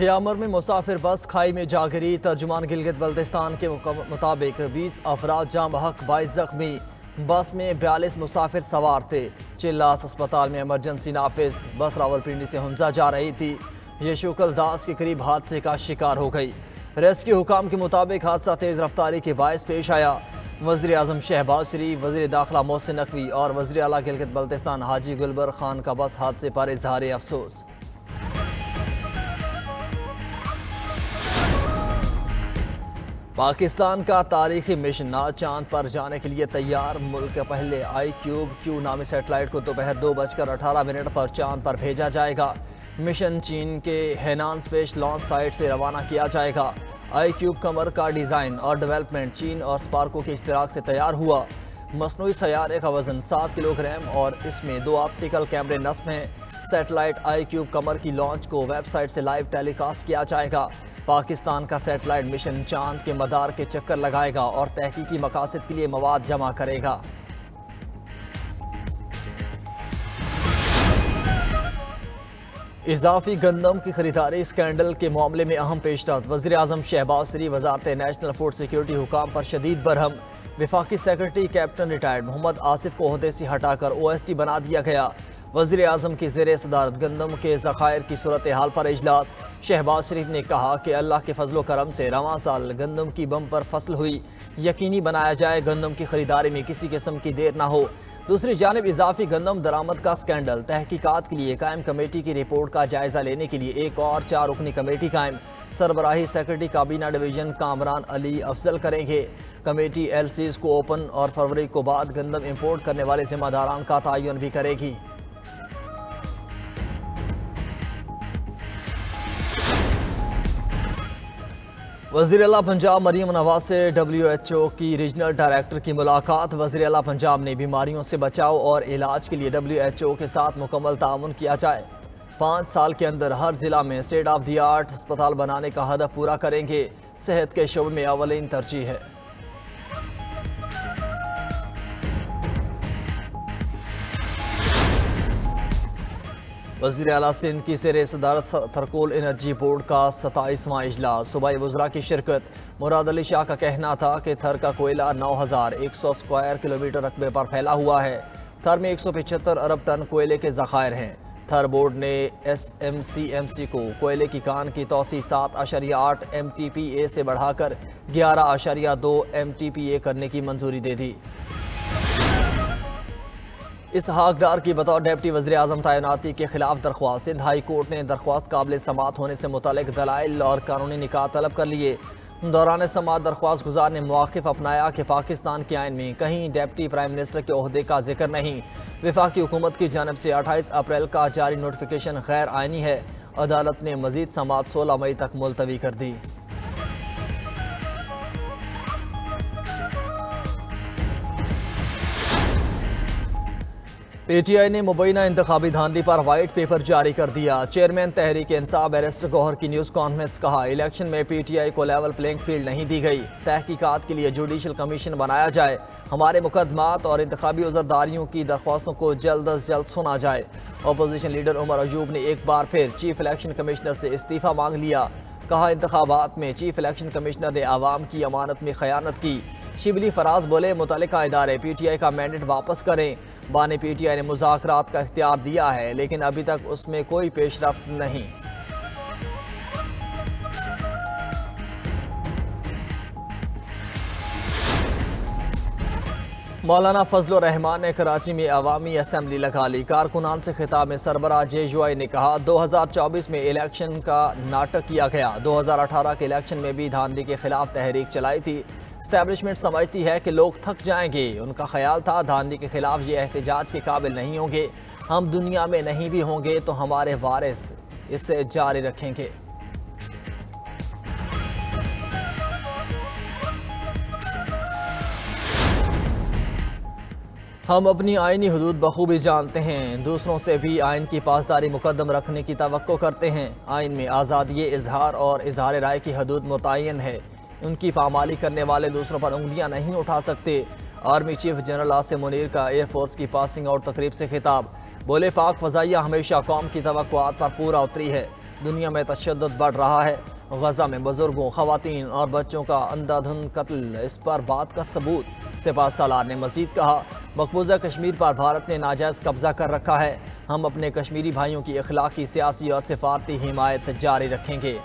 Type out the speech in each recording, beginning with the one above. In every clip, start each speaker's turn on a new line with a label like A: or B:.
A: अधियामर में मुसाफिर बस खाई में जा गिरी। तर्जुमान गिलगित बल्तिस्तान के मुताबिक 20 अफराद जाम बहक, 22 जख्मी। बस में 42 मुसाफिर सवार थे। चिल्लास अस्पताल में इमरजेंसी नाफिज। बस रावलपिंडी से हुंजा जा रही थी। यशोकल दास के करीब हादसे का शिकार हो गई। रेस्क्यू हुकाम के मुताबिक हादसा तेज रफ्तारी के बायस पेश आया। वज़ीर आज़म शहबाज शरीफ, वज़ीर दाखिला मोहसिन नकवी और वज़ीर आला गिलगित बल्तिस्तान हाजी गुलबर खान का बस हादसे पर इजहार अफसोस। पाकिस्तान का तारीखी मिशन चांद पर जाने के लिए तैयार। मुल्क के पहले IQ नामी सैटेलाइट को दोपहर 2:18 पर चांद पर भेजा जाएगा। मिशन चीन के हेनान स्पेस लॉन्च साइट से रवाना किया जाएगा। IQ कमर का डिज़ाइन और डेवलपमेंट चीन और स्पार्को के इश्तिराक से तैयार हुआ। मसनूई सैयारे का वजन 7 किलोग्राम और इसमें 2 ऑप्टिकल कैमरे नस्ब हैं। सैटेलाइट IQ कमर की लॉन्च को वेबसाइट से लाइव टेलीकास्ट किया जाएगा। पाकिस्तान का सैटेलाइट मिशन चांद के मदार के चक्कर लगाएगा और तहकीकी मकासद के लिए मवाद जमा करेगा। इजाफी गंदम की खरीदारी स्कैंडल के मामले में अहम पेशरफ्त। वज़ीर आज़म शहबाज शरीफ वज़ारत नेशनल फूड सिक्योरिटी हुकाम पर शदीद बरहम। वफाकी secretary captain retired Mohammad Asif को ओहदे से हटाकर OSD बना दिया गया। वज़ीर आज़म की ज़ेर सदारत गंदम के ज़खायर की सूरत हाल पर इजलास। शहबाज शरीफ ने कहा कि अल्लाह के फजलो करम से रवां साल गंदम की बम्पर फसल हुई। यकीनी बनाया जाए गंदम की खरीदारी में किसी किस्म की देर ना हो। दूसरी जानिब इजाफी गंदम दरामद का स्कैंडल। तहकीकात के लिए कायम कमेटी की रिपोर्ट का जायजा लेने के लिए एक और 4 रुकनी कमेटी कायम। सरबराही सेक्रेटरी काबीना डिवीजन कामरान अली अफजल करेंगे। कमेटी LCs को ओपन और फरवरी को बाद गंदम इम्पोर्ट करने वाले जिम्मेदारान का तयन भी करेगी। वज़ीर आला पंजाब मरीम नवाज से WHO की रीजनल डायरेक्टर की मुलाकात। वज़ीर आला पंजाब ने बीमारियों से बचाव और इलाज के लिए WHO के साथ मुकम्मल ताउन किया जाए। 5 साल के अंदर हर जिला में स्टेट ऑफ द आर्ट अस्पताल बनाने का हदफ पूरा करेंगे। सेहत के शोबे में अवलीन तरजीह है। वज़ीर आला सिंध की ज़ेर सदारत थरकोल एनर्जी बोर्ड का 27वां इजलास। सूबाई वज़रा की शिरकत। मुराद अली शाह का कहना था कि थर का कोयला 9100 स्क्वायर किलोमीटर रकबे पर फैला हुआ है। थर में 175 अरब टन कोयले के ज़खायर हैं। थर बोर्ड ने SMCMC को कोयले की कान की तोसी 7.8 MTPA से बढ़ाकर 11.2 MTPA करने की मंजूरी दे दी। इसहाक डार की बतौर डिप्टी वज़ीर आज़म तैनाती के खिलाफ दरख्वास्त। सिंध हाई कोर्ट ने दरख्वास्त काबिल समात होने से मुतल्लिक दलाइल और कानूनी निकात तलब कर लिए। दौरान समात दरख्वास्त गुजार ने मौक़िफ़ अपनाया कि पाकिस्तान के आइन में कहीं डिप्टी प्राइम मिनिस्टर के ओहदे का जिक्र नहीं। वफाकी हुकूमत की जानब से 28 अप्रैल का जारी नोटिफिकेशन गैर आइनी है। अदालत ने मज़ीद समात 16 मई तक मुलतवी कर दी। PTI ने मुबैना इंतखाबी धांधली पर वाइट पेपर जारी कर दिया। चेयरमैन तहरीक इंसाफ बैरिस्टर गौहर की न्यूज़ कॉन्फ्रेंस कहा, इलेक्शन में PTI को लेवल प्लेइंग फील्ड नहीं दी गई। तहकीकात के लिए जुडिशल कमीशन बनाया जाए। हमारे मुकदमात और इंतखाबी उज़रदारियों की दरख्वास्तों को जल्द अज जल्द सुना जाए। अपोजिशन लीडर उमर अयूब ने एक बार फिर चीफ इलेक्शन कमिश्नर से इस्तीफ़ा मांग लिया। कहा, इंतखाबात में चीफ इलेक्शन कमिश्नर ने आवाम की अमानत में खयानत की। शिबली फराज बोले, मुतल्लिका इदारे PTI का मैंडेट वापस करें। बानी PTI ने मुज़ाकरात का इख्तियार दिया है, लेकिन अभी तक उसमें कोई पेशरफ्त नहीं। मौलाना फजलुर रहमान ने कराची में अवामी असम्बली लगा ली। कारकुनान से खिताब में सरबराह JUI ने कहा, 2024 में इलेक्शन का नाटक किया गया। 2018 के इलेक्शन में भी धांधली के खिलाफ तहरीक चलाई थी। इस्टेब्लिशमेंट समझती है कि लोग थक जाएंगे। उनका ख्याल था धांधली के खिलाफ ये एहतजाज के काबिल नहीं होंगे। हम दुनिया में नहीं भी होंगे तो हमारे वारिस इसे जारी रखेंगे। हम अपनी आइनी हदूद बखूबी जानते हैं। दूसरों से भी आइन की पासदारी मुकद्दम रखने की तवक्को करते हैं। आइन में आज़ादी इजहार और इजहार राय की हदूद मुतय्यन है। उनकी पामाली करने वाले दूसरों पर उंगलियां नहीं उठा सकते। Army chief general Asim Munir का एयरफोर्स की पासिंग आउट तकरीब से खिताब। बोले, पाक फ़ज़ाइया हमेशा कौम की तवक्कुआत पर पूरा उतरी है। दुनिया में तशद्दुद बढ़ रहा है। गजा में बुजुर्गों, खवातीन और बच्चों का अंधाधुंध कत्ल इस पर बात का सबूत। सिपाही सालार ने मजीद कहा, मकबूजा कश्मीर पर भारत ने नाजायज़ कब्जा कर रखा है। हम अपने कश्मीरी भाइयों की अखलाकी, सियासी और सिफारती हिमायत जारी रखेंगे।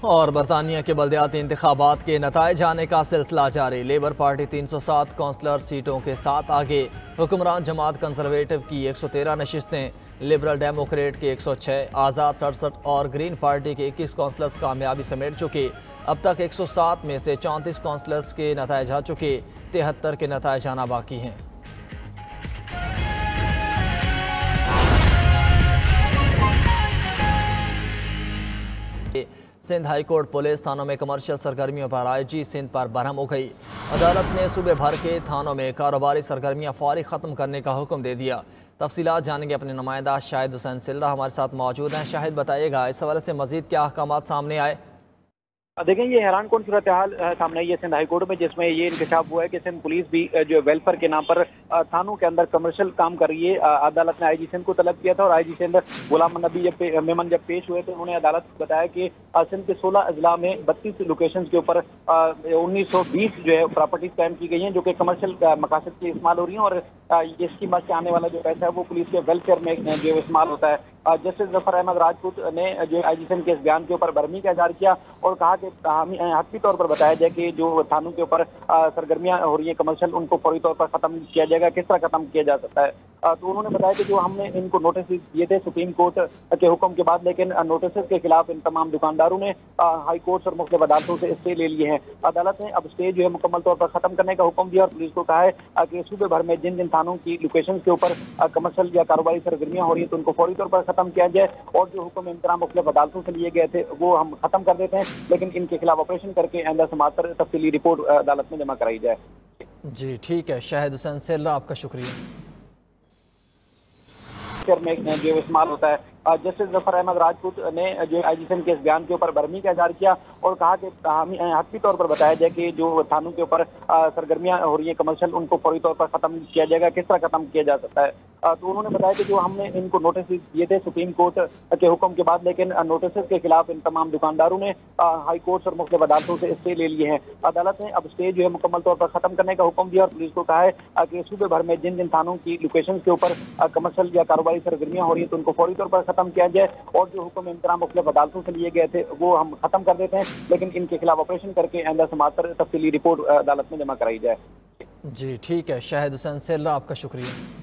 A: और बरतानिया के बल्दियाती इंतखाबात के नताइज आने का सिलसिला जारी। लेबर पार्टी 307 कौंसलर सीटों के साथ आगे। हुक्मरान जमात कंजर्वेटिव की 113 नशिस्तें, लिबरल डेमोक्रेट के 106, आज़ाद 67 और ग्रीन पार्टी के 21 कौंसलर्स कामयाबी समेट चुके। अब तक 107 में से 34 कौंसलर्स के नताइज आ चुके, 73 के नताइज आना बाकी हैं। सिंध हाई कोर्ट पुलिस थानों में कमर्शियल सरगर्मियों पर आईजी सिंध पर बरहम हो गई। अदालत ने सूबे भर के थानों में कारोबारी सरगर्मियां फौरी ख़त्म करने का हुक्म दे दिया। तफसीलात जानेंगे अपने नुमाइंदा शाहिद हुसैन सिल्ला हमारे साथ मौजूद हैं। शाहिद, बताइएगा इस हवाले से मजीद क्या अहकामात सामने आए?
B: देखें, ये हैरान कौन सूरत हाल सामने आई है सिंध हाई कोर्ट में, जिसमें ये इंकशाफ हुआ है कि सिंध पुलिस भी जो वेलफेयर के नाम पर थानों के अंदर कमर्शियल काम कर रही है। अदालत ने आईजी सिंध को तलब किया था और आईजी सिंध गुलाम नबी मेमन जब पेश हुए तो उन्होंने अदालत को बताया कि सिंध के 16 अजला में 32 लोकेशन के ऊपर 1920 जो है प्रॉपर्टीज कायम की गई हैं, जो कि कमर्शियल मकासद के इस्तेमाल हो रही हैं और इसकी मद से आने वाला जो पैसा है वो पुलिस के वेलफेयर में जो इस्तेमाल होता है। जस्टिस जफर अहमद राजपूत ने जो आईजी सिंध के इस बयान के ऊपर बरहमी का इजहार किया और कहा कि हतमी तौर पर बताया जाए कि जो थानों के ऊपर सरगर्मियां हो रही हैं कमर्शियल, उनको फौरी तौर पर खत्म किया जाएगा। किस तरह खत्म किया जा सकता है? तो उन्होंने बताया कि जो हमने इनको नोटिस दिए थे सुप्रीम कोर्ट के हुक्म के बाद, लेकिन नोटिस के खिलाफ इन तमाम दुकानदारों ने हाई कोर्ट और मुख्तलिफ अदालतों से स्टे ले लिए हैं। अदालत ने अब स्टे जो है मुकम्मल तौर पर खत्म करने का हुक्म दिया और पुलिस को कहा है कि सूबे भर में जिन जिन थानों की लोकेशन के ऊपर कमर्शियल या कारोबारी सरगर्मियां हो रही है तो उनको फौरी तौर पर खत्म किया जाए और जो हुक्म इंतराम मुख्तलिफ अदालतों से लिए गए थे वो हम खत्म कर देते हैं, लेकिन इनके खिलाफ ऑपरेशन करके आइंदा समाअत पर तफसीली रिपोर्ट अदालत में जमा कराई जाए।
A: जी ठीक है, शाहिद हुसैन सिल्ला, आपका शुक्रिया।
B: में जो इस्तेमाल होता है। जस्टिस जफर अहमद राजपूत ने जो आईजी सिंध के इस बयान के ऊपर बरहमी का इजहार किया और कहा कि हतमी तौर पर बताया जाए कि जो थानों के ऊपर सरगर्मियां हो रही हैं कमर्शियल, उनको फौरी तौर पर खत्म किया जाएगा। किस तरह खत्म किया जा सकता है? तो उन्होंने बताया कि जो हमने इनको नोटिस दिए थे सुप्रीम कोर्ट के हुक्म के बाद, लेकिन नोटिस के खिलाफ इन तमाम दुकानदारों ने हाई कोर्ट और मुख्तलिफ अदालतों से स्टे ले लिए हैं। अदालत ने अब स्टे जो है मुकम्मल तौर पर खत्म करने का हुक्म दिया और पुलिस को कहा है कि सूबे भर में जिन जिन थानों की लोकेशन के ऊपर कमर्शियल या कारोबारी सरगर्मियां हो रही है तो उनको फौरी तौर पर खत्म किया जाए और जो हुक्म इंतराम मुख्तलिफ अदालतों से लिए गए थे वो हम खत्म कर देते हैं, लेकिन इनके खिलाफ ऑपरेशन करके आइंदा समाअत पर तफसीली रिपोर्ट अदालत में जमा कराई जाए।
A: जी ठीक है, शाहिद हुसैन सिल्ला, आपका शुक्रिया।